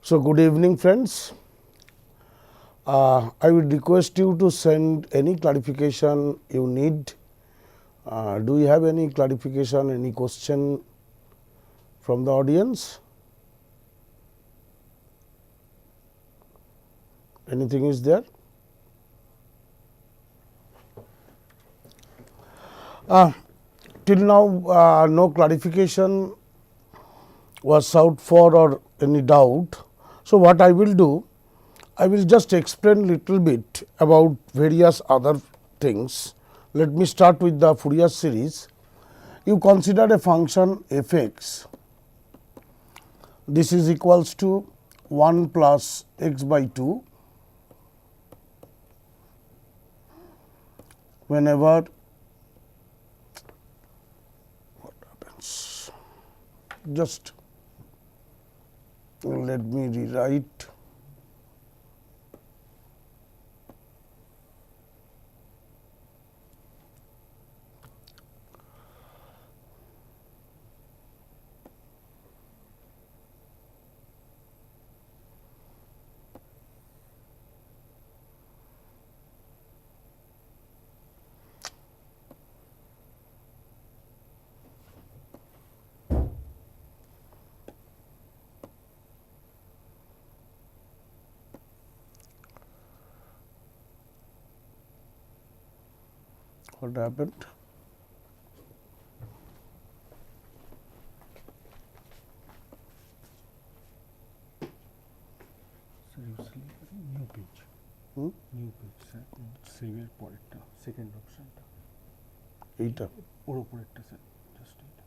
So, good evening friends. I would request you to send any clarification you need. Do you have any clarification, any question from the audience? Anything is there? Till now no clarification was sought for or any doubt. So, what I will do, I will just explain little bit about various other things. Let me start with the Fourier series. You consider a function f x, this is equals to 1 plus x by 2 whenever what happens, just let me rewrite. What happened? Seriously, new page. New page, sir. Save এর পরেরটা, second অপশনটা। এইটা ওর উপরেরটা sir, just এইটা।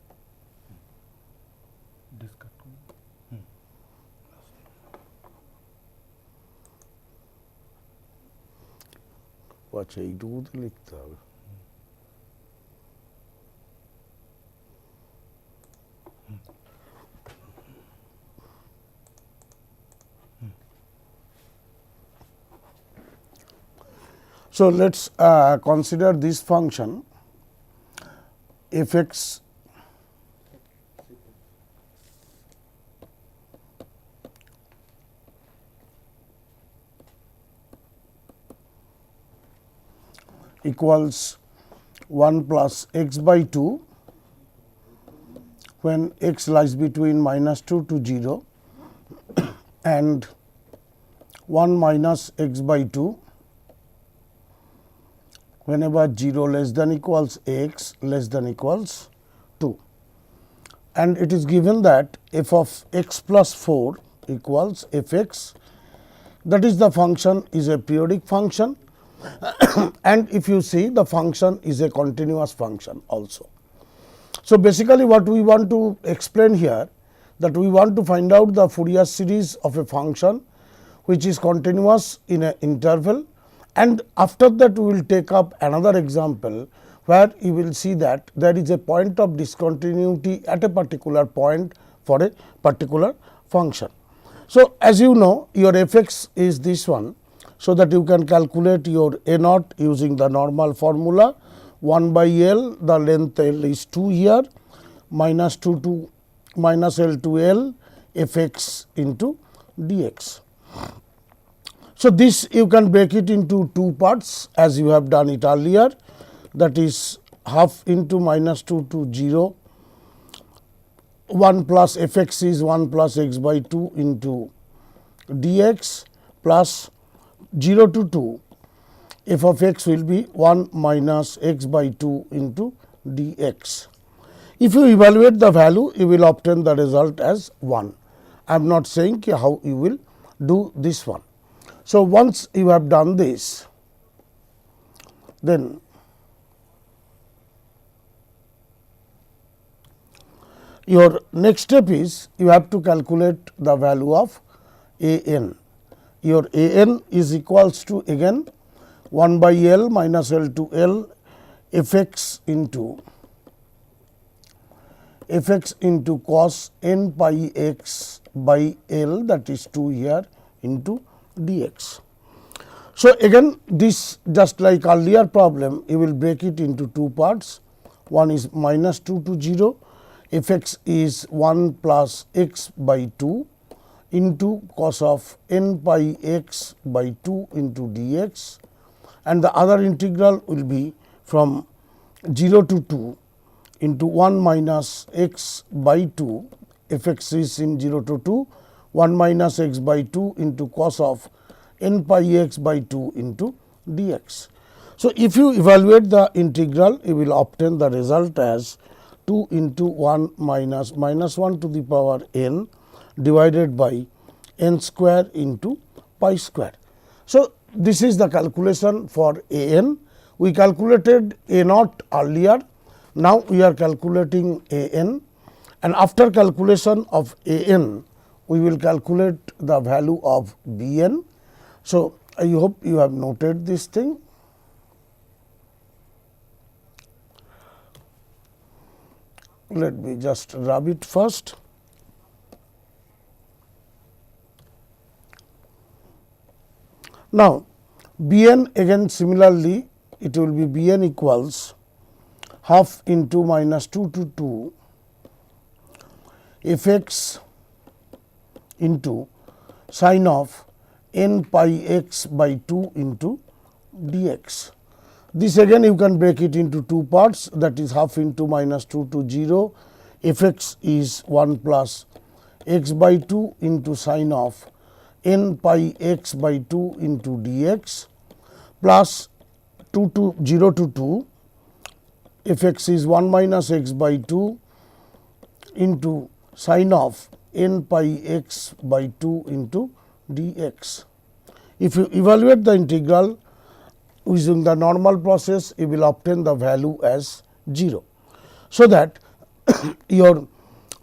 ডিসকাট করুন। আচ্ছা, এইটুকুতে লিখতে হবে। So, let us consider this function f x equals 1 plus x by 2 when x lies between minus 2 to 0 and 1 minus x by 2 whenever 0 less than equals x less than equals 2, and it is given that f of x plus 4 equals f x, that is the function is a periodic function and if you see the function is a continuous function also. So, basically what we want to explain here, that we want to find out the Fourier series of a function which is continuous in an interval, and after that we will take up another example where you will see that there is a point of discontinuity at a particular point for a particular function. So, as you know, your f x is this one, so that you can calculate your a naught using the normal formula 1 by L, the length L is 2 here, minus 2 to minus L to L f x into d x. So, this you can break it into two parts as you have done it earlier, that is half into minus 2 to 0, 1 plus f x is 1 plus x by 2 into d x plus 0 to 2 f of x will be 1 minus x by 2 into d x. If you evaluate the value, you will obtain the result as 1. I am not saying how you will do this one. So, once you have done this, then your next step is you have to calculate the value of a n. Your a n is equals to again 1 by L minus L to L f x into cos n pi x by L, that is 2 here into dx. So, again this just like earlier problem, you will break it into two parts. One is minus 2 to 0, f x is 1 plus x by 2 into cos of n pi x by 2 into dx, and the other integral will be from 0 to 2 into 1 minus x by 2, f x is in 0 to 2, 1 minus x by 2 into cos of n pi x by 2 into dx. So, if you evaluate the integral, you will obtain the result as 2 into 1 minus 1 to the power n divided by n square into pi square. So, this is the calculation for a n. We calculated a naught earlier. Now, we are calculating a n, and after calculation of a n, we will calculate the value of b n. So, I hope you have noted this thing. Let me just rub it first. Now, b n again similarly it will be b n equals half into minus 2 to 2 f x into sin of n pi x by 2 into dx. This again you can break it into two parts, that is half into minus 2 to 0, f x is 1 plus x by 2 into sin of n pi x by 2 into dx plus 2 to 0 to 2, f x is 1 minus x by 2 into sin of n pi x by 2 into dx. If you evaluate the integral using the normal process, you will obtain the value as 0. So, that your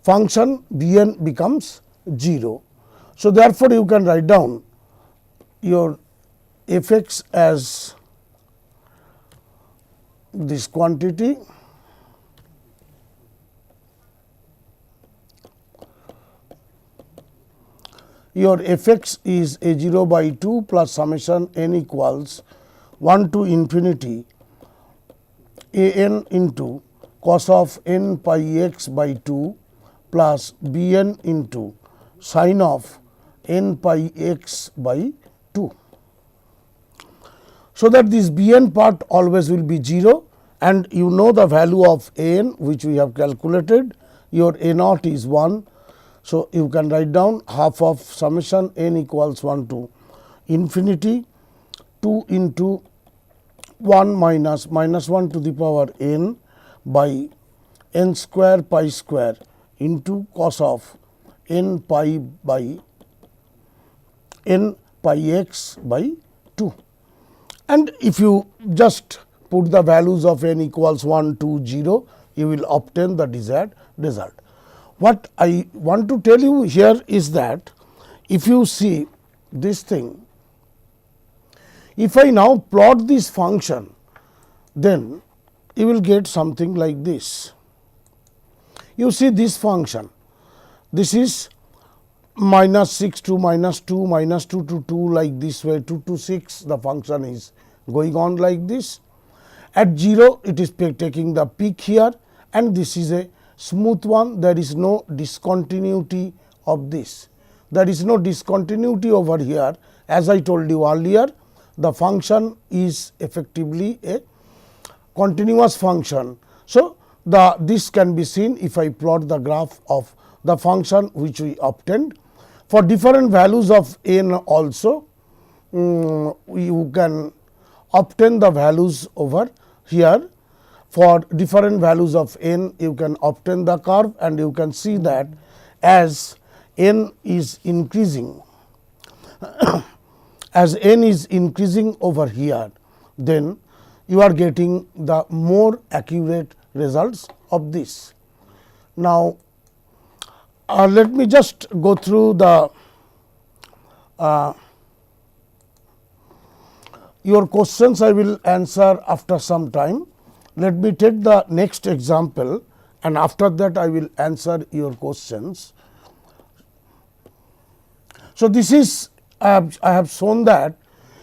function b n becomes 0. So, therefore, you can write down your f x as this quantity your f x is a 0 by 2 plus summation n equals 1 to infinity a n into cos of n pi x by 2 plus b n into sin of n pi x by 2. So, that this b n part always will be 0, and you know the value of a n which we have calculated, your a naught is 1. So, you can write down half of summation n equals 1 to infinity 2 into 1 minus 1 to the power n by n square pi square into cos of n pi by n pi x by 2. And if you just put the values of n equals 1, 2, 0, you will obtain the desired result. What I want to tell you here is that if you see this thing, if I now plot this function, then you will get something like this. You see this function, this is minus 6 to minus 2, minus 2 to 2, like this way, 2 to 6, the function is going on like this. At 0, it is taking the peak here, and this is a smooth one, there is no discontinuity of this. There is no discontinuity over here. As I told you earlier, the function is effectively a continuous function. So, this can be seen if I plot the graph of the function which we obtained. For different values of n also, you can obtain the values over here. For different values of n, you can obtain the curve, and you can see that as n is increasing, as n is increasing over here, then you are getting the more accurate results of this. Now, let me just go through the your questions. I will answer after some time. Let me take the next example, and after that I will answer your questions. So, this is I have shown that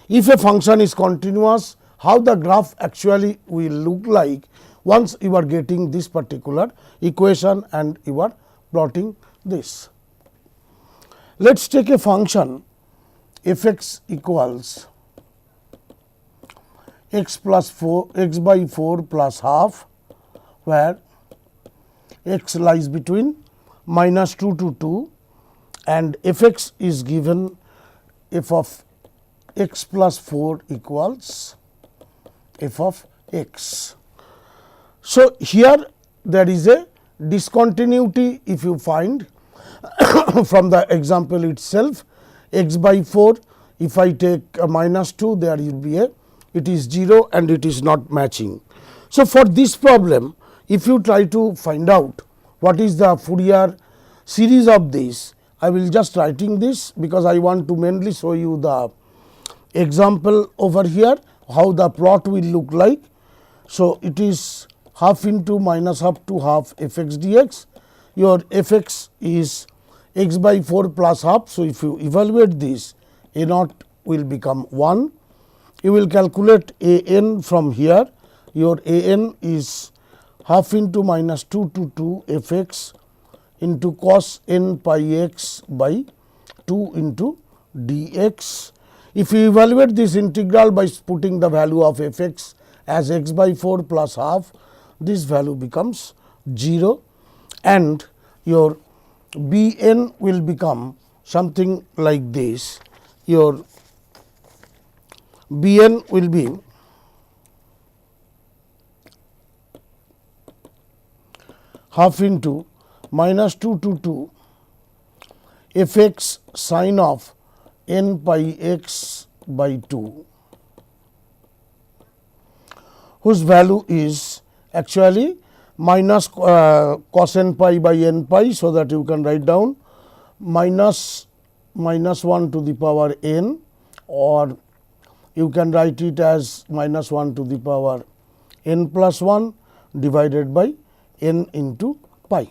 if a function is continuous, how the graph actually will look like once you are getting this particular equation and you are plotting this. Let us take a function f x equals x plus 4 x by 4 plus half, where x lies between -2 to 2 and f x is given f of x plus 4 equals f of x. So, here there is a discontinuity if you find from the example itself, x by 4, if I take a -2, there will be a, it is 0 and it is not matching. So, for this problem, if you try to find out what is the Fourier series of this, I will just writing this because I want to mainly show you the example over here, how the plot will look like. So, it is half into minus half to half f x dx. Your f x is x by 4 plus half. So, if you evaluate this, a naught will become 1. You will calculate a n from here. Your a n is half into -2 to 2 f x into cos n pi x by 2 into dx. If you evaluate this integral by putting the value of f x as x by 4 plus half, this value becomes 0 and your b n will become something like this. Your b n will be half into -2 to 2 f x sin of n pi x by 2, whose value is actually minus cos n pi by n pi. So, that you can write down minus 1 to the power n, or you can write it as minus 1 to the power n plus 1 divided by n into pi.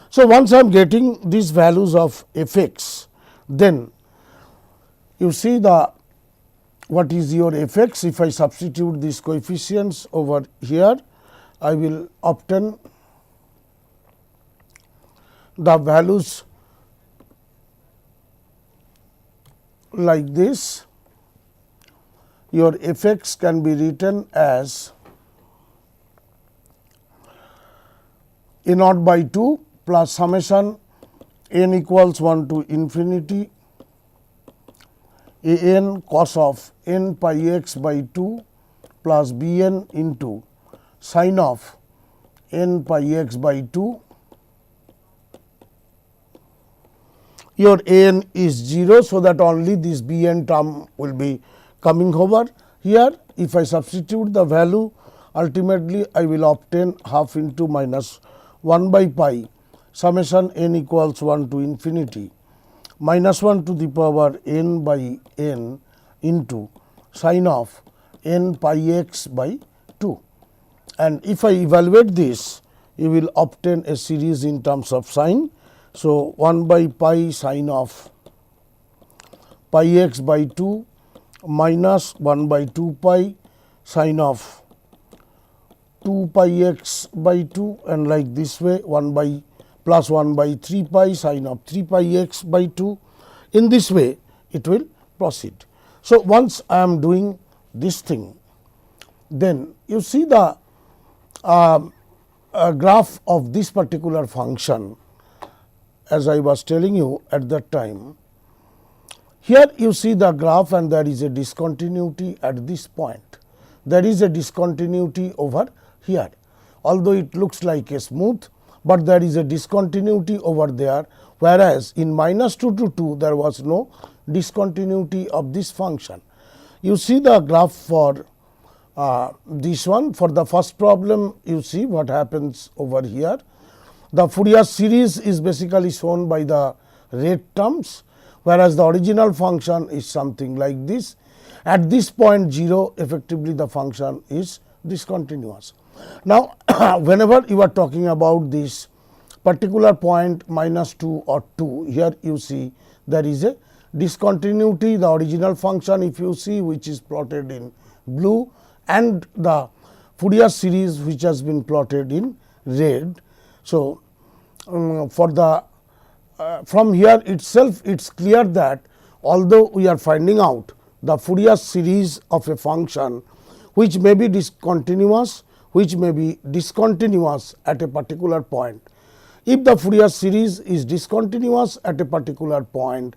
So, once I am getting these values of f x, then you see the what is your f x. If I substitute these coefficients over here, I will obtain the values like this. Your f x can be written as a naught by 2 plus summation n equals 1 to infinity a n cos of n pi x by 2 plus b n into sin of n pi x by 2. Your a n is 0. So, that only this b n term will be coming over here. If I substitute the value, ultimately I will obtain half into minus 1 by pi summation n equals 1 to infinity minus 1 to the power n by n into sin of n pi x by 2. And if I evaluate this, you will obtain a series in terms of sign. So, 1 by pi sin of pi x by 2 minus 1 by 2 pi sin of 2 pi x by 2, and like this way 1 by plus 1 by 3 pi sin of 3 pi x by 2. In this way it will proceed. So, once I am doing this thing, then you see the graph of this particular function, as I was telling you at that time. Here you see the graph and there is a discontinuity at this point. There is a discontinuity over here, although it looks like a smooth, but there is a discontinuity over there, whereas in -2 to 2 there was no discontinuity of this function. You see the graph for this one. For the first problem, you see what happens over here. The Fourier series is basically shown by the red terms, whereas the original function is something like this. At this point 0, effectively the function is discontinuous. Now, whenever you are talking about this particular point -2 or 2, here you see there is a discontinuity. The original function, if you see, which is plotted in blue, and the Fourier series which has been plotted in red. So, for the from here itself it is clear that although we are finding out the Fourier series of a function which may be discontinuous, which may be discontinuous at a particular point. If the Fourier series is discontinuous at a particular point,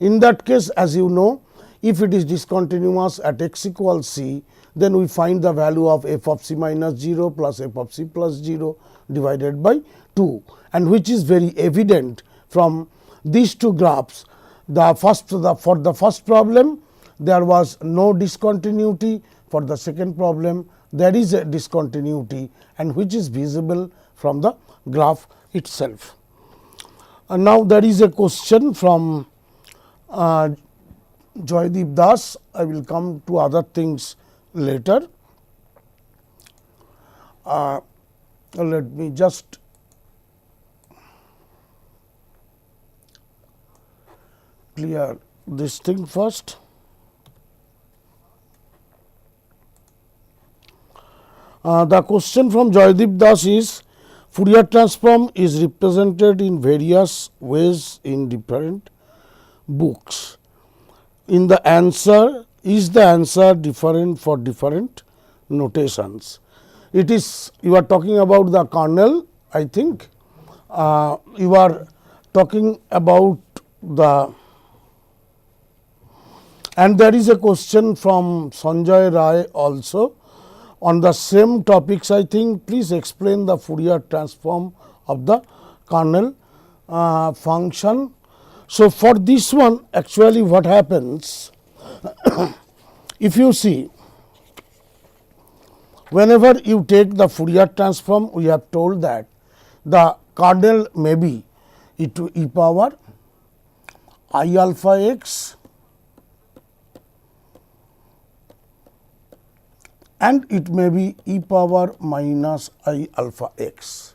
in that case, as you know, if it is discontinuous at x equals c, then we find the value of f of c minus 0 plus f of c plus 0 divided by 2, and which is very evident from these two graphs. For the first problem there was no discontinuity, for the second problem there is a discontinuity, and which is visible from the graph itself. And now there is a question from Joydeep Das. I will come to other things later. Let me just clear this thing first. The question from Joydeep Das is, Fourier transform is represented in various ways in different books. In the answer, is the answer different for different notations? It is, you are talking about the kernel, I think. You are talking about the, and there is a question from Sanjay Rai also on the same topics. I think, please explain the Fourier transform of the kernel function. So, for this one actually what happens, if you see, whenever you take the Fourier transform, we have told that the kernel may be e to e power I alpha x and it may be e power minus I alpha x.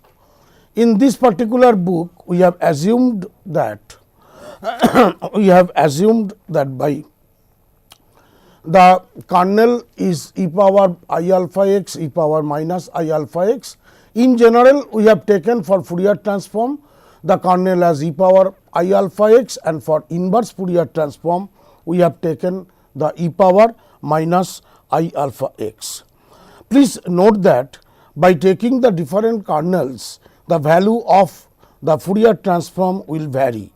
In this particular book, we have assumed that by the kernel is e power I alpha x, e power minus I alpha x. In general, we have taken for Fourier transform the kernel as e power I alpha x, and for inverse Fourier transform we have taken the e power minus I alpha x. Please note that by taking the different kernels, the value of the Fourier transform will vary.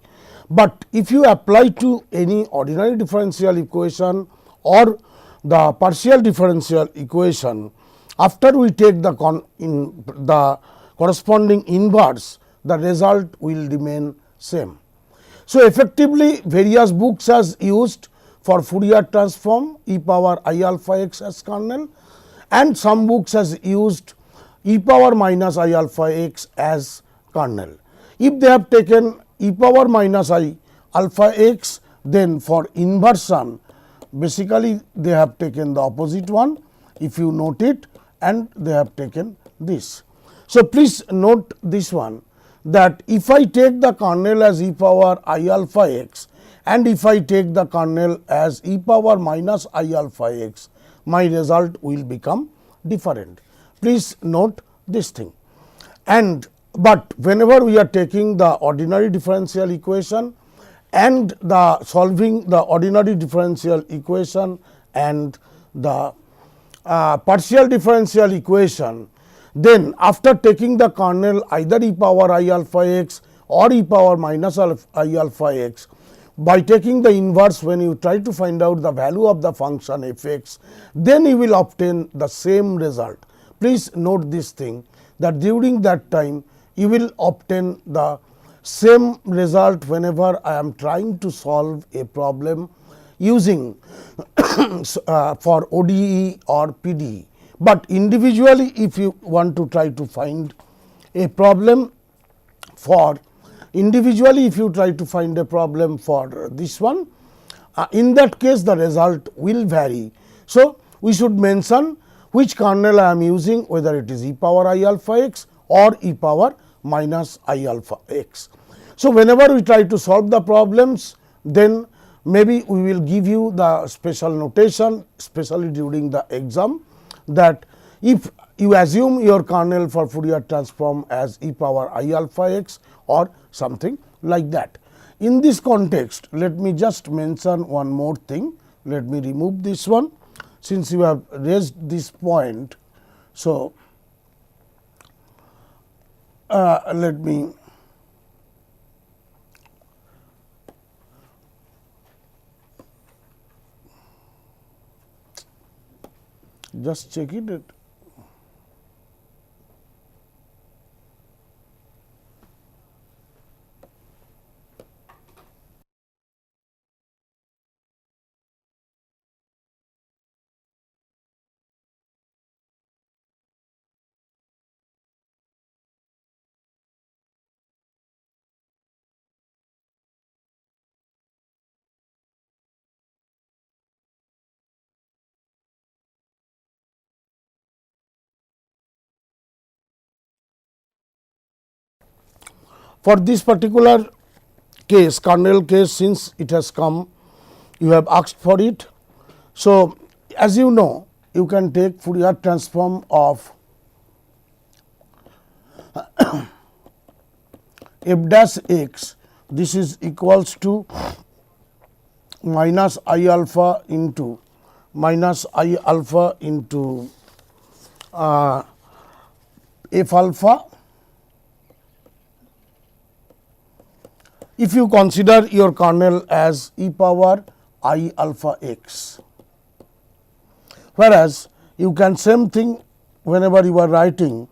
But if you apply to any ordinary differential equation or the partial differential equation, after we take the corresponding inverse, the result will remain same. So, effectively various books has used for Fourier transform e power I alpha x as kernel, and some books has used e power minus I alpha x as kernel. If they have taken e power minus I alpha x, then for inversion basically they have taken the opposite one, if you note it, and they have taken this. So, please note this one, that if I take the kernel as e power I alpha x and if I take the kernel as e power minus I alpha x, my result will become different. Please note this thing. And but whenever we are taking the ordinary differential equation and the solving the ordinary differential equation and the partial differential equation, then after taking the kernel either e power I alpha x or e power minus I alpha x, by taking the inverse, when you try to find out the value of the function f x, then you will obtain the same result. Please note this thing, that during that time you will obtain the same result whenever I am trying to solve a problem using for ODE or PDE. But individually, if you want to try to find a problem for if you try to find a problem for this one, in that case the result will vary. So, we should mention which kernel I am using, whether it is e power I alpha x or e power minus I alpha x. So, whenever we try to solve the problems, then maybe we will give you the special notation, especially during the exam, that if you assume your kernel for Fourier transform as e power I alpha x or something like that. In this context, let me just mention one more thing. Let me remove this one, since you have raised this point. So, let me just check it. For this particular case, kernel case, since it has come, you have asked for it. So, as you know, you can take Fourier transform of f dash x. This is equals to minus I alpha into f alpha. If you consider your kernel as e power I alpha x, whereas you can same thing whenever you are writing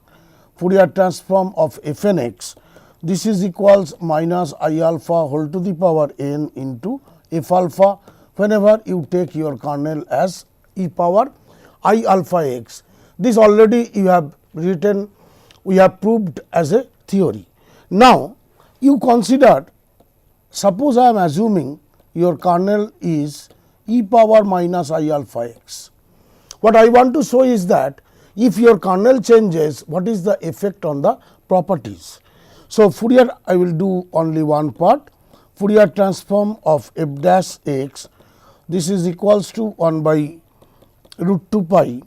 Fourier transform of f n x, this is equals minus I alpha whole to the power n into f alpha whenever you take your kernel as e power I alpha x. This already you have written, we have proved as a theory. Now, you consider, suppose I am assuming your kernel is e power minus I alpha x. What I want to show is that if your kernel changes, what is the effect on the properties. So, Fourier, I will do only one part, Fourier transform of f dash x, this is equals to 1 by root 2 pi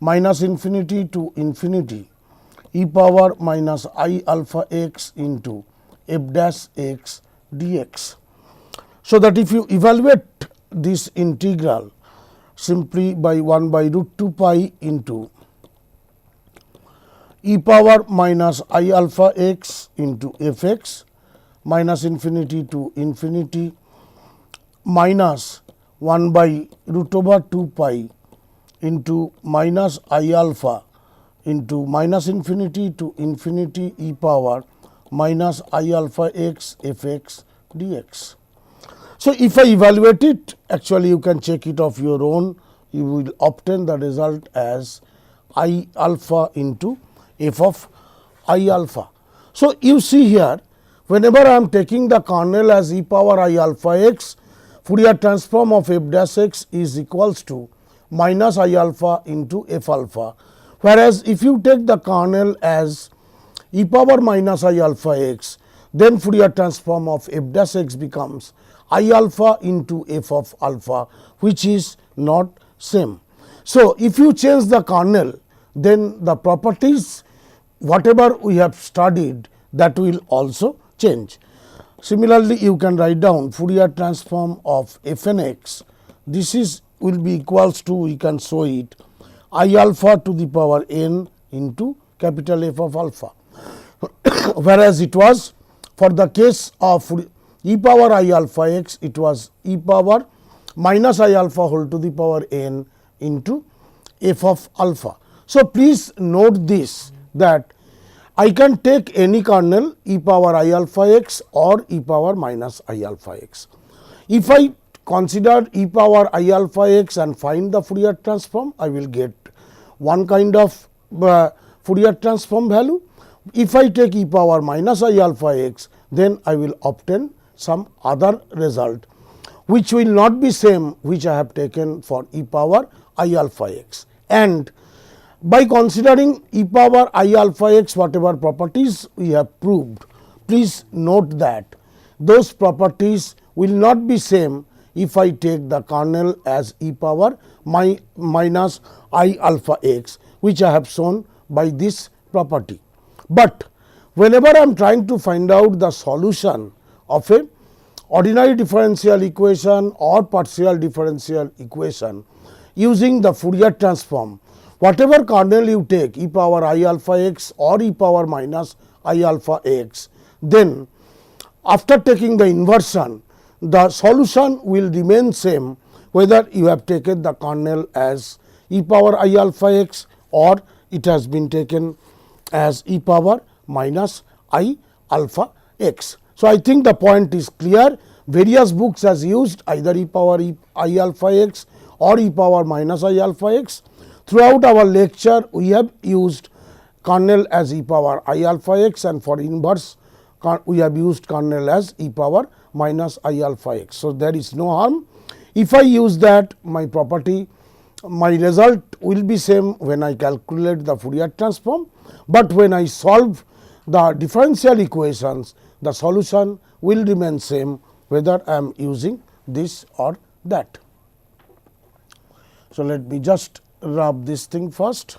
minus infinity to infinity e power minus I alpha x into f dash x dx. So, that if you evaluate this integral simply by 1 by root 2 pi into e power minus I alpha x into f x minus infinity to infinity minus 1 by root over 2 pi into minus I alpha into minus infinity to infinity e power minus I alpha x f x dx. So, if I evaluate it, actually you can check it of your own, you will obtain the result as I alpha into f of I alpha. So, you see here, whenever I am taking the kernel as e power I alpha x, Fourier transform of f dash x is equals to minus I alpha into f alpha, whereas if you take the kernel as e power minus I alpha x, then Fourier transform of f dash x becomes I alpha into f of alpha, which is not same. So, if you change the kernel, then the properties whatever we have studied, that will also change. Similarly, you can write down Fourier transform of f n x, this is will be equals to, we can show it, I alpha to the power n into capital F of alpha, whereas it was for the case of e power I alpha x, it was e power minus I alpha whole to the power n into f of alpha. So, please note this, that I can take any kernel e power I alpha x or e power minus I alpha x. If I consider e power I alpha x and find the Fourier transform, I will get one kind of Fourier transform value. If I take e power minus I alpha x, then I will obtain some other result, which will not be same which I have taken for e power I alpha x. And by considering e power I alpha x, whatever properties we have proved, please note that those properties will not be same if I take the kernel as e power minus I alpha x, which I have shown by this property. But whenever I am trying to find out the solution of a ordinary differential equation or partial differential equation using the Fourier transform. Whatever kernel you take, e power I alpha x or e power minus I alpha x, then after taking the inversion, the solution will remain same whether you have taken the kernel as e power I alpha x or it has been taken as e power minus I alpha x. So, I think the point is clear. Various books has used either e power I alpha x or e power minus I alpha x. Throughout our lecture, we have used kernel as e power I alpha x, and for inverse we have used kernel as e power minus I alpha x. So, there is no harm. If I use that, my property, my result will be same when I calculate the Fourier transform, but when I solve the differential equations, the solution will remain same whether I am using this or that. So, let me just rub this thing first.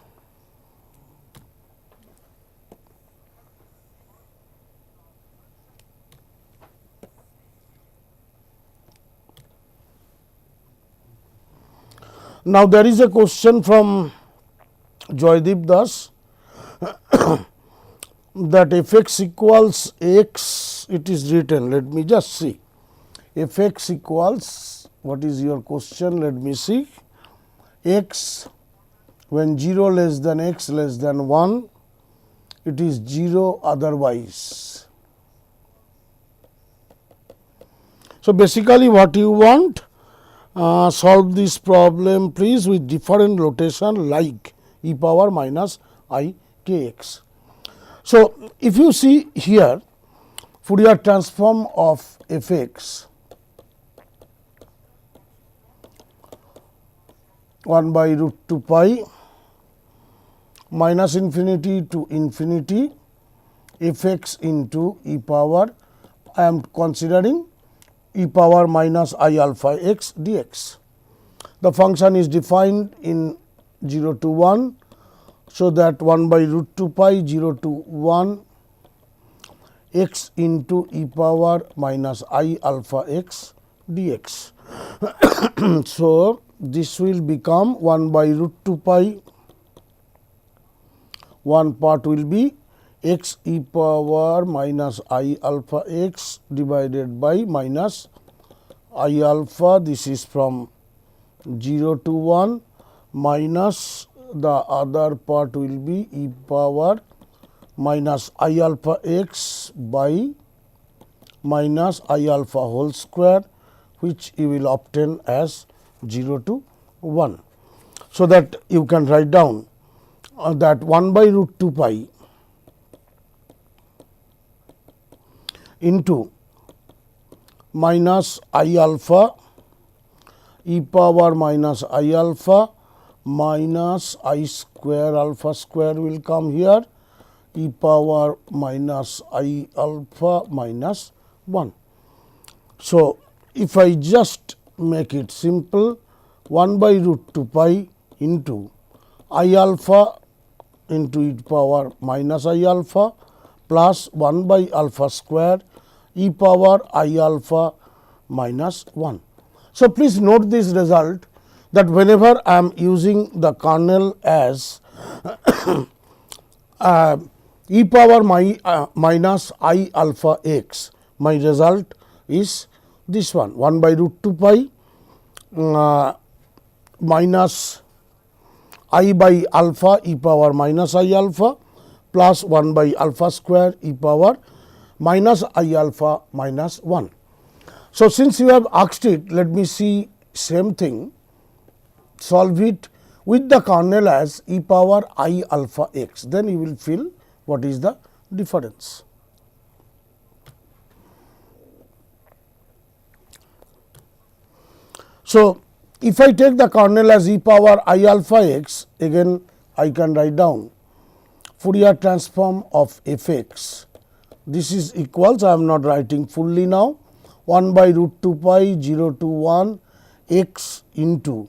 Now, there is a question from Joydeep Das that f x equals x, it is written, let me just see, f x equals, what is your question, let me see, x when 0 less than x less than 1, it is 0 otherwise. So, basically what you want, solve this problem please with different rotation like e power minus I k x. So, if you see here Fourier transform of f x 1 by root 2 pi minus infinity to infinity f x into e power, I am considering e power minus I alpha x dx. The function is defined in 0 to 1. So, that 1 by root 2 pi 0 to 1 x into e power minus I alpha x dx. So, this will become 1 by root 2 pi, one part will be x e power minus I alpha x divided by minus I alpha, this is from 0 to 1, minus the other part will be e power minus I alpha x by minus I alpha whole square, which you will obtain as 0 to 1. So, that you can write down that 1 by root 2 pi into minus I alpha e power minus I alpha minus I square alpha square will come here, e power minus I alpha minus 1. So, if I just make it simple, 1 by root 2 pi into I alpha into e power minus I alpha plus 1 by alpha square e power I alpha minus 1. So, please note this result, that whenever I am using the kernel as e power minus I alpha x, my result is this one, 1 by root 2 pi minus I by alpha e power minus I alpha plus 1 by alpha square e power minus I alpha minus 1. So, since you have asked it, let me see same thing, solve it with the kernel as e power I alpha x, then you will feel what is the difference. So, if I take the kernel as e power I alpha x, again I can write down Fourier transform of f x. This is equals, I am not writing fully now, 1 by root 2 pi 0 to 1 x into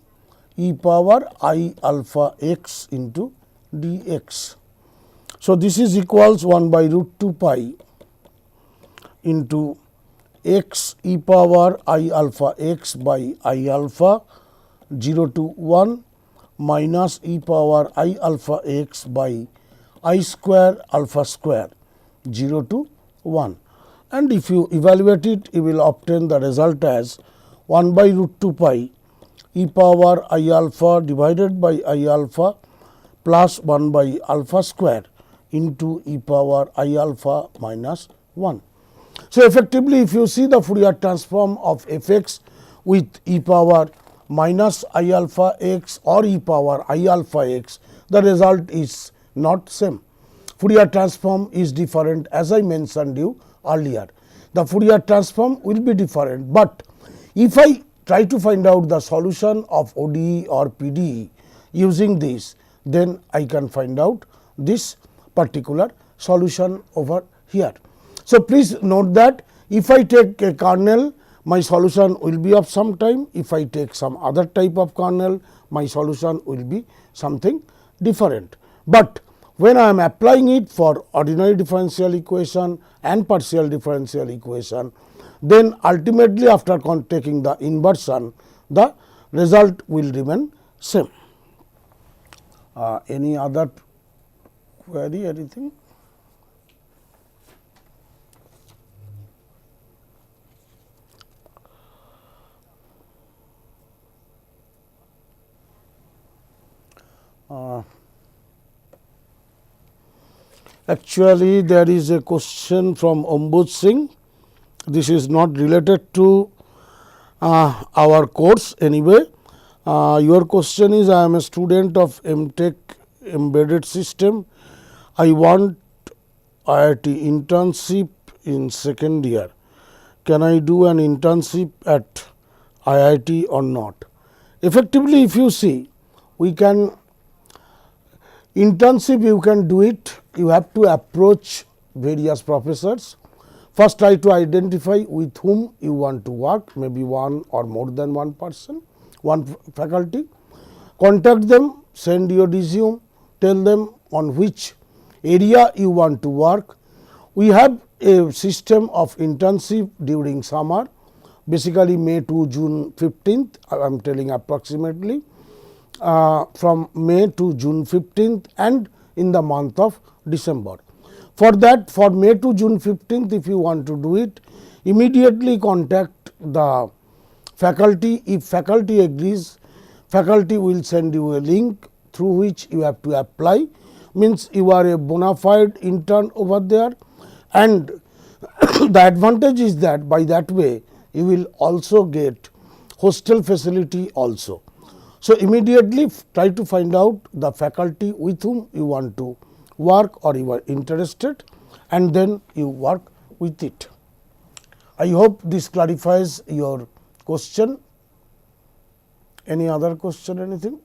e power I alpha x into dx. So, this is equals 1 by root 2 pi into x e power I alpha x by I alpha 0 to 1 minus e power I alpha x by I square alpha square 0 to 1. And if you evaluate it, you will obtain the result as 1 by root 2 pi e power I alpha divided by I alpha plus 1 by alpha square into e power I alpha minus 1. So, effectively if you see the Fourier transform of f x with e power minus I alpha x or e power I alpha x, the result is not same. Fourier transform is different, as I mentioned you earlier. The Fourier transform will be different, but if I try to find out the solution of ODE or PDE using this, then I can find out this particular solution over here. So, please note that if I take a kernel, my solution will be of some time. If I take some other type of kernel, my solution will be something different. But when I am applying it for ordinary differential equation and partial differential equation, then ultimately after taking the inversion, the result will remain same. Any other query, anything? Actually, there is a question from Ombud Singh. This is not related to our course anyway. Your question is, I am a student of MTech embedded system. I want IIT internship in second year. Can I do an internship at IIT or not? Effectively, if you see, we can internship, you can do it. You have to approach various professors. First, try to identify with whom you want to work, maybe one or more than one person, one faculty. Contact them, send your resume, tell them on which area you want to work. We have a system of internship during summer, basically May to June 15th, I am telling approximately. From May to June 15th and in the month of December. For that, for May to June 15th, if you want to do it, immediately contact the faculty. If faculty agrees, faculty will send you a link through which you have to apply, means you are a bona fide intern over there, and the advantage is that by that way you will also get hostel facility also. So, immediately try to find out the faculty with whom you want to work or you are interested, and then you work with it. I hope this clarifies your question. Any other question, anything?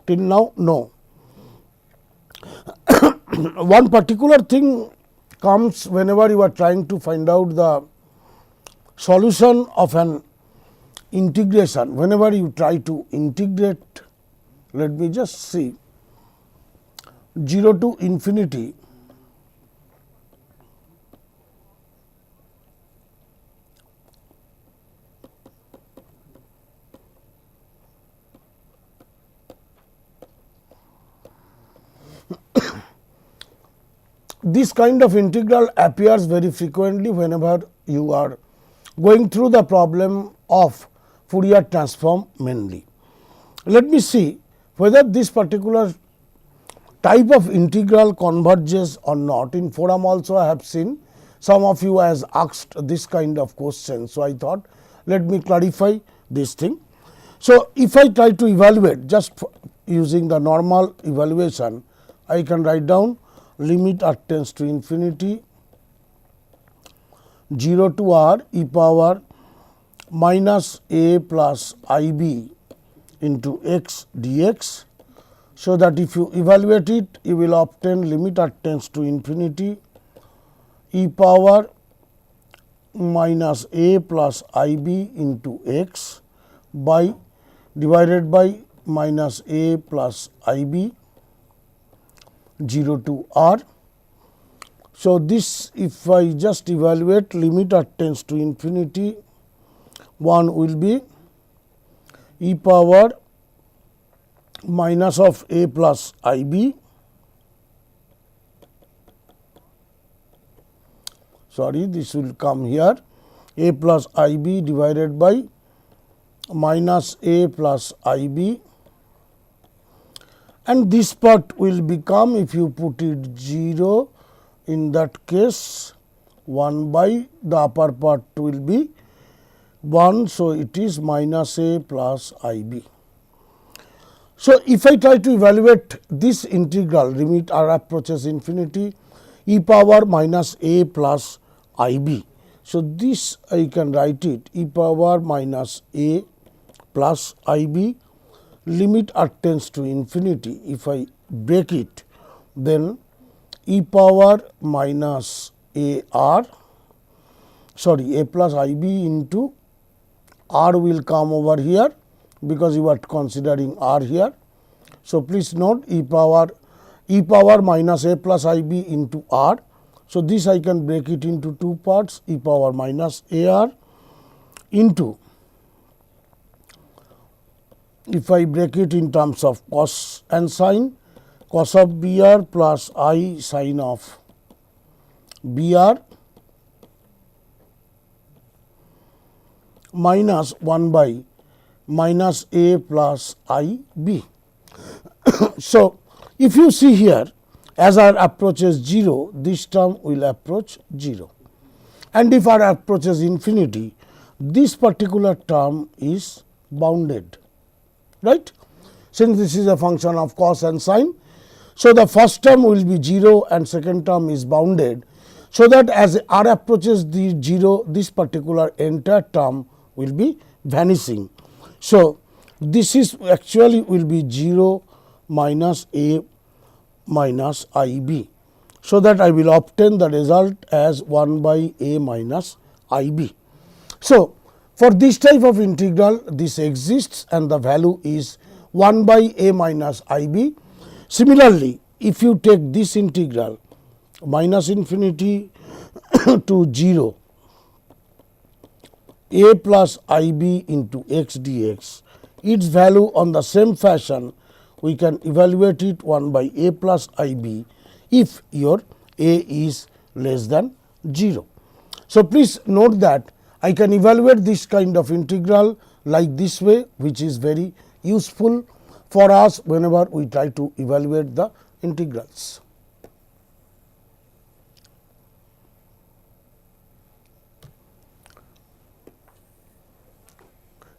Till now, no. One particular thing comes whenever you are trying to find out the solution of an integration. Whenever you try to integrate, let me just see, 0 to infinity, this kind of integral appears very frequently whenever you are going through the problem of Fourier transform mainly. Let me see whether this particular type of integral converges or not. In forum also I have seen some of you has asked this kind of question. So, I thought let me clarify this thing. So, if I try to evaluate just using the normal evaluation, I can write down limit r tends to infinity 0 to r e power minus a plus I b into x dx. So, that if you evaluate it, you will obtain limit r tends to infinity e power minus a plus I b into x by divided by minus a plus I b 0 to r. So, this if I just evaluate limit r tends to infinity, 1 will be e power minus of a plus I b, sorry, this will come here, a plus I b divided by minus a plus I b, and this part will become, if you put it 0, in that case 1 by the upper part will be 1. So, it is minus a plus I b. So, if I try to evaluate this integral limit r approaches infinity, e power minus a plus I b. So, this I can write it e power minus a plus I b, limit r tends to infinity. If I break it, then e power minus a r, sorry, a plus I b into r will come over here, because you are considering r here. So, please note e power minus a plus I b into r. So, this I can break it into two parts, e power minus a r into, if I break it in terms of cos and sin, cos of b r plus I sin of b r minus 1 by minus a plus I b. So, if you see here, as r approaches 0, this term will approach 0, and if r approaches infinity, this particular term is bounded, right, since this is a function of cos and sin. So, the first term will be 0 and second term is bounded. So, that as r approaches the 0, this particular entire term will be vanishing. So, this is actually will be 0 minus a minus I b. So, that I will obtain the result as 1 by a minus I b. So, for this type of integral, this exists and the value is 1 by a minus I b. Similarly, if you take this integral minus infinity to 0, a plus I b into x dx, its value on the same fashion we can evaluate it 1 by a plus I b if your a is less than 0. So, please note that I can evaluate this kind of integral like this way, which is very useful for us whenever we try to evaluate the integrals.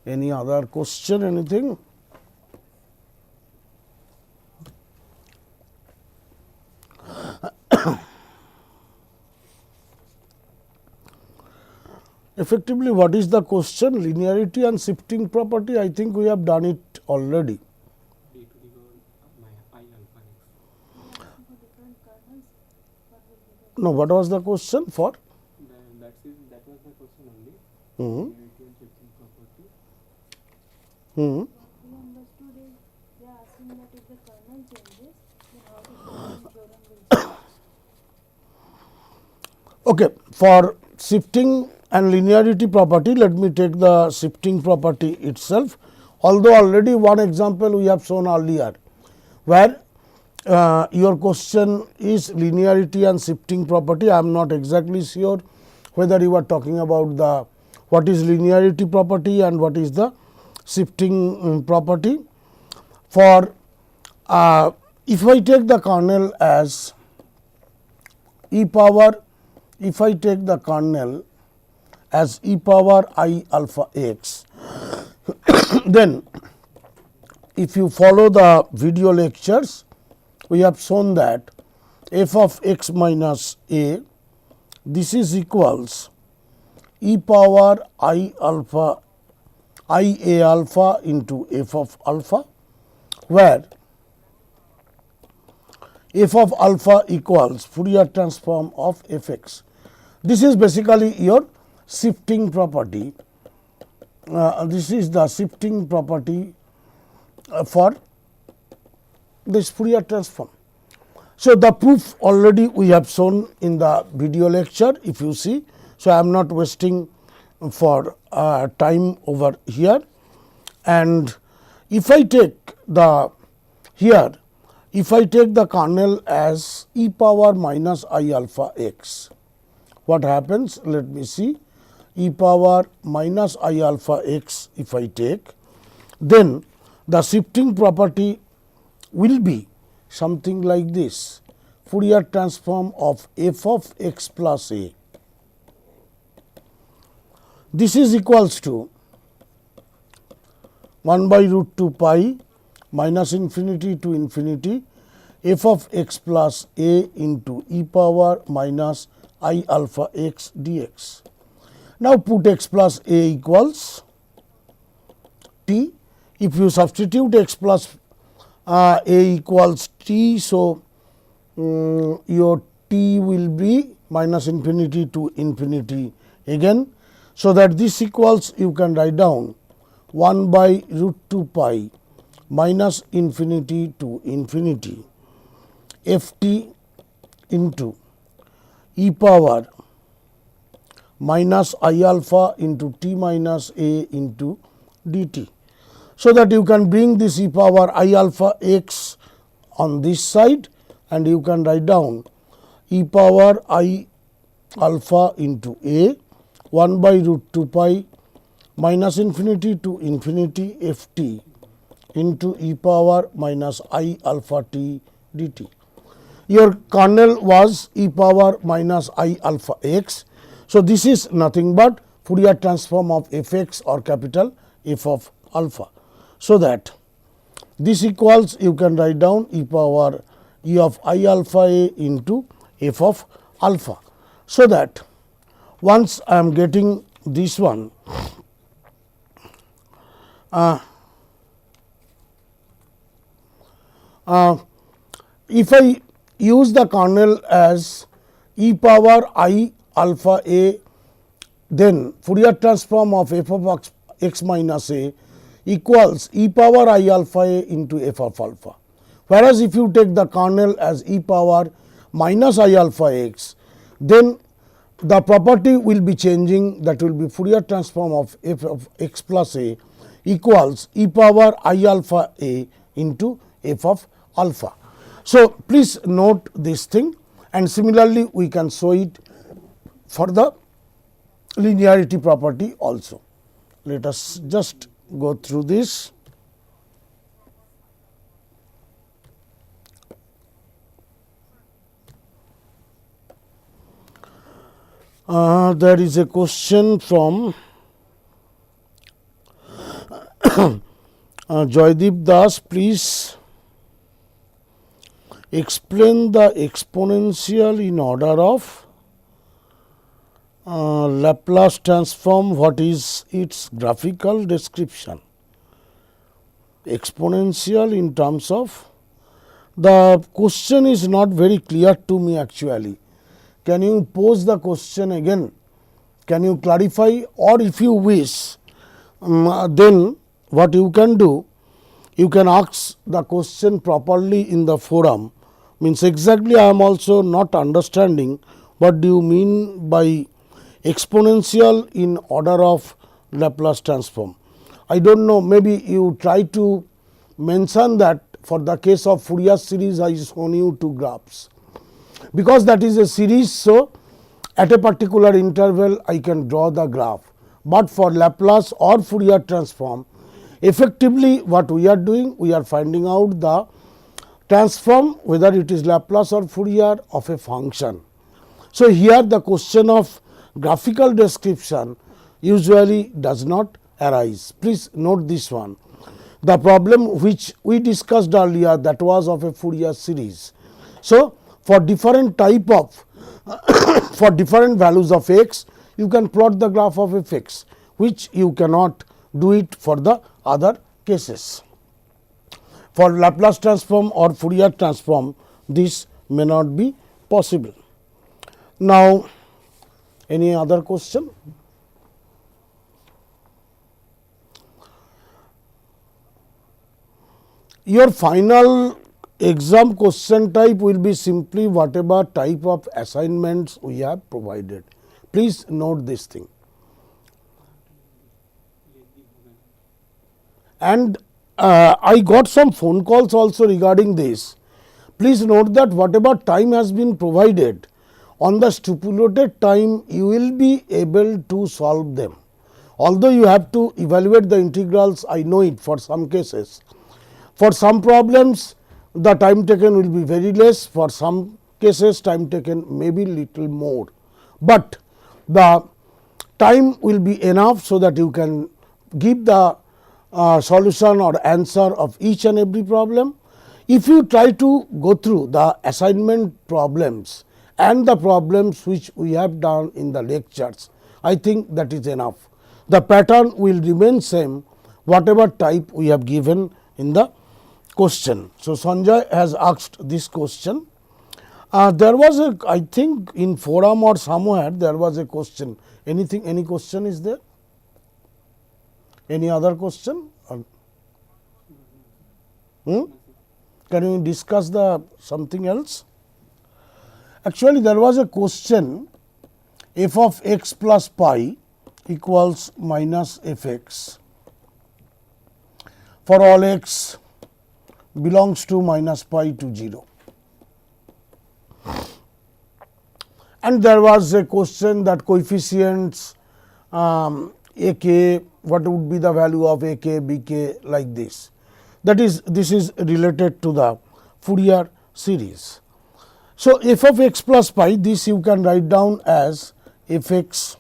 Any other question, anything? Effectively, what is the question? Linearity and shifting property, I think we have done it already. d to the power I alpha x. No, what was the question for? That was the question only. Hmm. Linearity and shifting property. Hmm. What we understood is they are asking that if the kernel changes, then how the shifting theorem will change. Okay, for shifting and linearity property, let me take the shifting property itself. Although already one example we have shown earlier, where your question is linearity and shifting property. I am not exactly sure whether you are talking about the what is linearity property and what is the shifting property. For if I take the kernel as e power, if I take the kernel as e power I alpha x, then if you follow the video lectures, we have shown that f of x minus a, this is equals e power I alpha I a alpha into f of alpha, where f of alpha equals Fourier transform of f x. This is basically your shifting property. This is the shifting property for this Fourier transform. So, the proof already we have shown in the video lecture, if you see. So, I am not wasting for time over here, and if I take the here, if I take the kernel as e power minus I alpha x, what happens? Let me see, e power minus I alpha x if I take, then the shifting property will be something like this, Fourier transform of f of x plus a. This is equals to 1 by root 2 pi minus infinity to infinity f of x plus a into e power minus I alpha x dx. Now, put x plus a equals t. If you substitute x plus a equals t, so your t will be minus infinity to infinity again. So, that this equals, you can write down 1 by root 2 pi minus infinity to infinity f t into e power minus I alpha into t minus a into dt. So, that you can bring this e power I alpha x on this side, and you can write down e power I alpha into a 1 by root 2 pi minus infinity to infinity f t into e power minus I alpha t dt. Your kernel was e power minus I alpha x. So, this is nothing but Fourier transform of f x or capital F of alpha. So, that this equals, you can write down e power e of I alpha a into f of alpha. So, that once I am getting this one, if I use the kernel as e power I alpha a, then Fourier transform of f of x minus a equals e power I alpha a into f of alpha. Whereas, if you take the kernel as e power minus I alpha x, then the property will be changing, that will be Fourier transform of f of x plus a equals e power I alpha a into f of alpha. So, please note this thing, and similarly we can show it for the linearity property also. Let us just go through this. There is a question from Joydeep Das. Please explain the exponential in order of Laplace transform. What is its graphical description? Exponential in terms of, the question is not very clear to me actually. Can you pose the question again? Can you clarify, or if you wish, then what you can do, you can ask the question properly in the forum. Means exactly I am also not understanding what do you mean by exponential in order of Laplace transform. I do not know, maybe you try to mention that for the case of Fourier series I shown you two graphs, because that is a series. So, at a particular interval I can draw the graph, but for Laplace or Fourier transform, effectively what we are doing, we are finding out the transform, whether it is Laplace or Fourier, of a function. So, here the question of graphical description usually does not arise. Please note this one. The problem which we discussed earlier, that was of a Fourier series. So, for different type of for different values of x, you can plot the graph of f x, which you cannot do it for the other cases. For Laplace transform or Fourier transform, this may not be possible. Now, any other question? Your final exam question type will be simply whatever type of assignments we have provided. Please note this thing. And I got some phone calls also regarding this. Please note that whatever time has been provided, on the stipulated time you will be able to solve them. Although you have to evaluate the integrals, I know it for some cases. For some problems the time taken will be very less, for some cases time taken may be little more, but the time will be enough so that you can give the solution or answer of each and every problem. If you try to go through the assignment problems and the problems which we have done in the lectures, I think that is enough. The pattern will remain same whatever type we have given in the question. So, Sanjay has asked this question. There was a, I think in forum or somewhere there was a question. Anything, any question is there? Any other question? Can you discuss the something else? Actually, there was a question, f of x plus pi equals minus f x for all x belongs to minus pi to 0. And there was a question that coefficients a k, what would be the value of a k, b k, like this. That is, this is related to the Fourier series. So, f of x plus pi, this you can write down as f x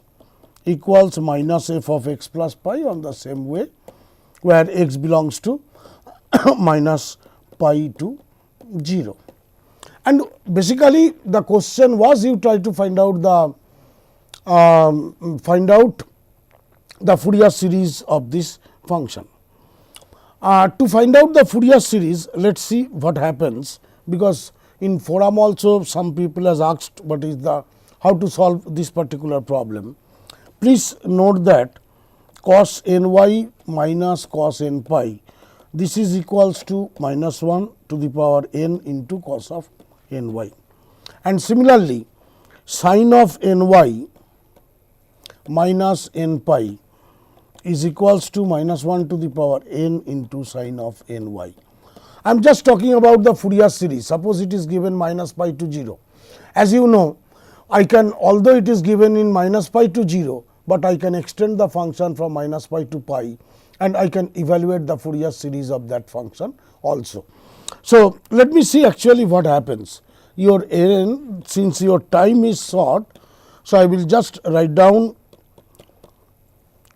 equals minus f of x plus pi on the same way, where x belongs to minus pi to 0. And basically the question was, you try to find out the Fourier series of this function. To find out the Fourier series, let us see what happens, because in forum also some people has asked what is the, how to solve this particular problem. Please note that cos n y minus cos n pi, this is equals to minus 1 to the power n into cos of n y. And similarly, sin of n y minus n pi is equals to minus 1 to the power n into sin of n y. I am just talking about the Fourier series. Suppose it is given minus pi to 0. As you know, I can, although it is given in minus pi to 0, but I can extend the function from minus pi to pi, and I can evaluate the Fourier series of that function also. So, let me see actually what happens. Your n, since your time is short, so I will just write down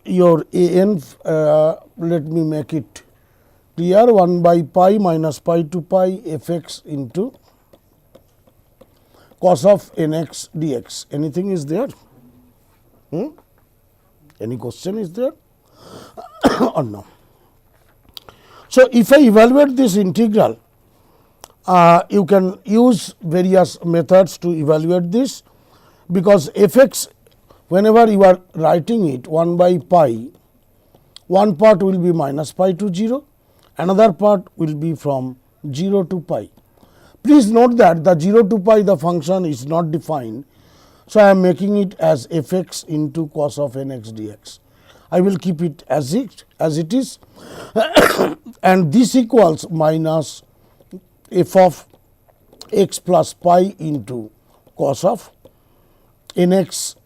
your a n, let me make it clear, 1 by pi minus pi to pi f x into cos of n x dx. Anything is there? Any question is there or no? So, if I evaluate this integral, you can use various methods to evaluate this, because f x, whenever you are writing it 1 by pi, one part will be minus pi to 0, another part will be from 0 to pi. Please note that the 0 to pi, the function is not defined. So, I am making it as f x into cos of n x dx. I will keep it as it is and this equals minus f of x plus pi into cos of n x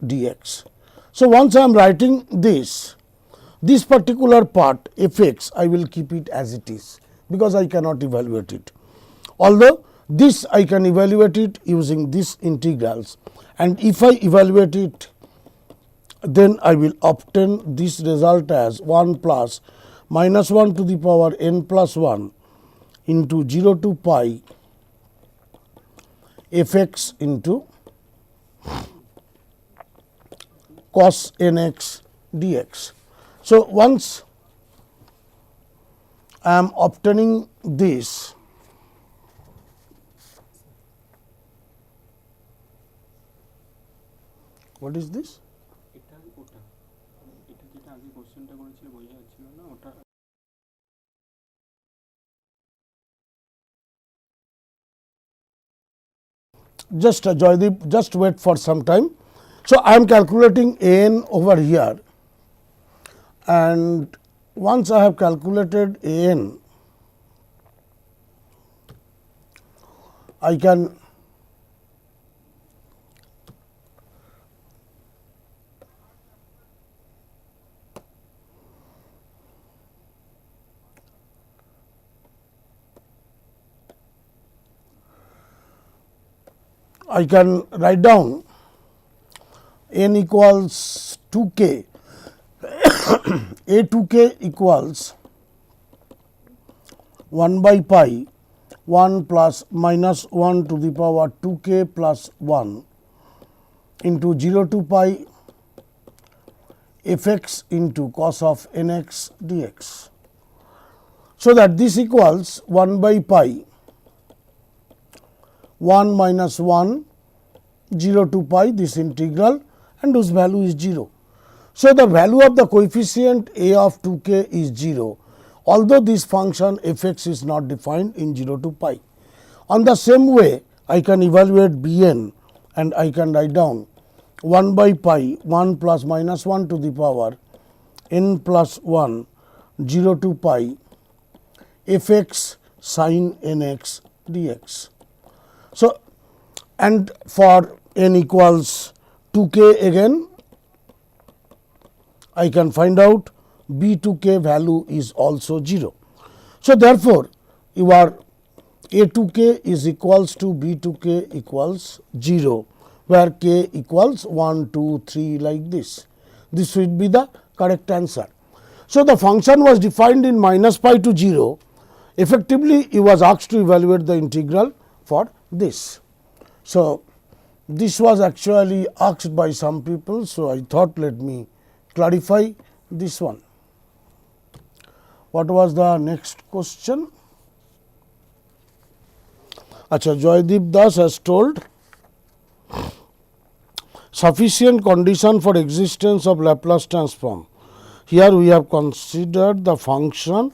dx. So, once I am writing this particular part f x, I will keep it as it is, because I cannot evaluate it. Although this I can evaluate it using these integrals, and if I evaluate it, then I will obtain this result as 1 plus minus 1 to the power n plus 1 into 0 to pi f x into cos n x dx. So, once I am obtaining this, what is this? এটা ওটা এটা যেটা আগে কোশ্চেনটা করেছিল বোঝা যাচ্ছিল না ওটা just Joydeep, just wait for some time. So, I am calculating a n over here, and once I have calculated a n, I can write down n equals 2k, a 2k equals 1 by pi 1 plus minus 1 to the power 2k plus 1 into 0 to pi f x into cos of n x dx. So, that this equals 1 by pi 1 minus 1 0 to pi this integral, and whose value is 0. So, the value of the coefficient a of 2k is 0, although this function f x is not defined in 0 to pi. On the same way, I can evaluate b n, and I can write down 1 by pi 1 plus minus 1 to the power n plus 1 0 to pi f x sin n x dx. So, and for n equals 2k again, I can find out b 2k value is also 0. So, therefore, your a 2k is equals to b 2k equals 0, where k equals 1, 2, 3 like this. This would be the correct answer. So, the function was defined in minus pi to 0. Effectively, he was asked to evaluate the integral for this. So, this was actually asked by some people. So, I thought let me clarify this one. What was the next question? Acha, Joydeep Das has told sufficient condition for existence of Laplace transform. Here we have considered the function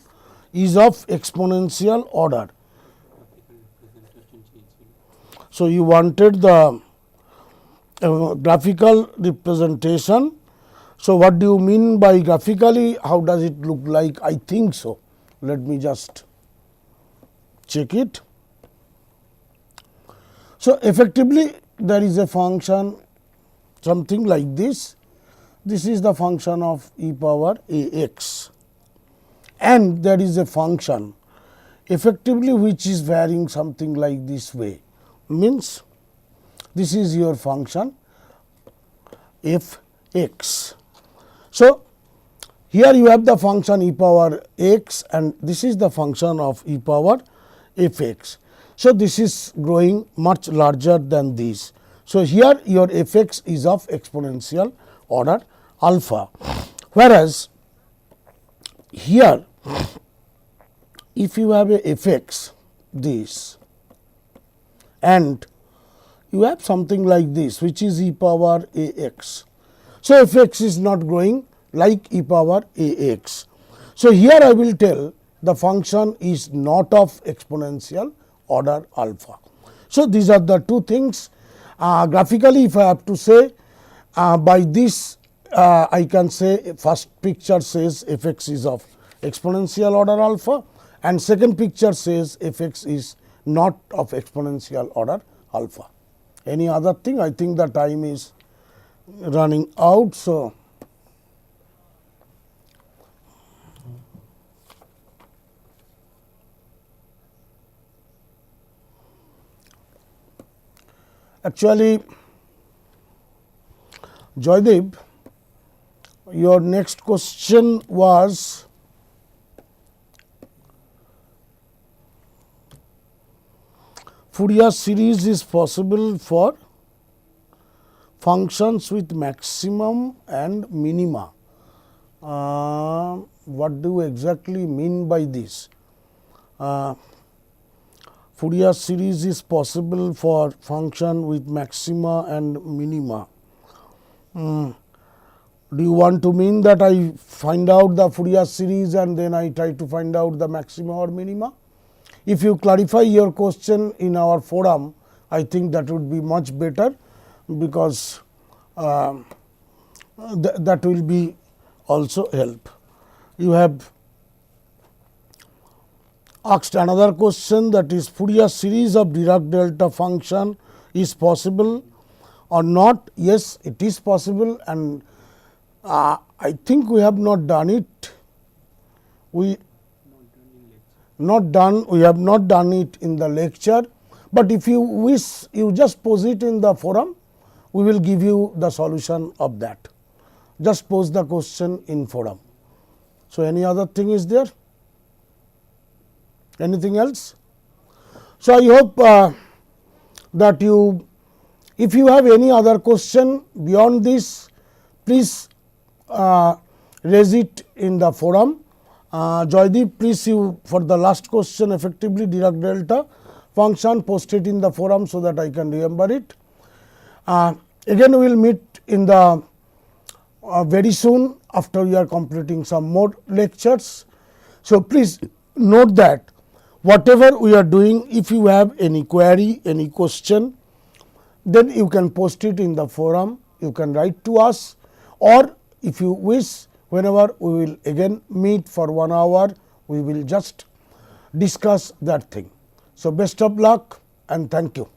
is of exponential order. So, you wanted the graphical representation. So, what do you mean by graphically? How does it look like? I think so. Let me just check it. So, effectively there is a function something like this. This is the function of e power a x, and there is a function effectively which is varying something like this way, means this is your function f x. So, here you have the function e power x, and this is the function of e power f x. So, this is growing much larger than this. So, here your f x is of exponential order alpha, whereas here if you have a f x this, and you have something like this which is e power a x. So, f x is not growing like e power a x. So, here I will tell the function is not of exponential order alpha. So, these are the two things. Graphically, if I have to say by this I can say first picture says f x is of exponential order alpha, and second picture says f x is not of exponential order alpha. Any other thing? I think the time is running out. So, actually, Joydeep, your next question was Fourier series is possible for functions with maximum and minima. What do you exactly mean by this? Fourier series is possible for function with maxima and minima. Do you want to mean that I find out the Fourier series and then I try to find out the maxima or minima? If you clarify your question in our forum, I think that would be much better, because that will be also help. You have asked another question, that is Fourier series of Dirac delta function is possible or not. Yes, it is possible, and I think we have not done it. We have not done it in the lecture, but if you wish, you just pose it in the forum. We will give you the solution of that. Just pose the question in forum. So, any other thing is there? Anything else? So, I hope that you, if you have any other question beyond this, please raise it in the forum. Joydeep, please, you for the last question, effectively Dirac delta function, post it in the forum so that I can remember it. Again, we will meet in the very soon after we are completing some more lectures. So, please note that whatever we are doing, if you have any query, any question, then you can post it in the forum, you can write to us, or if you wish, whenever we will again meet for 1 hour, we will just discuss that thing. So, best of luck and thank you.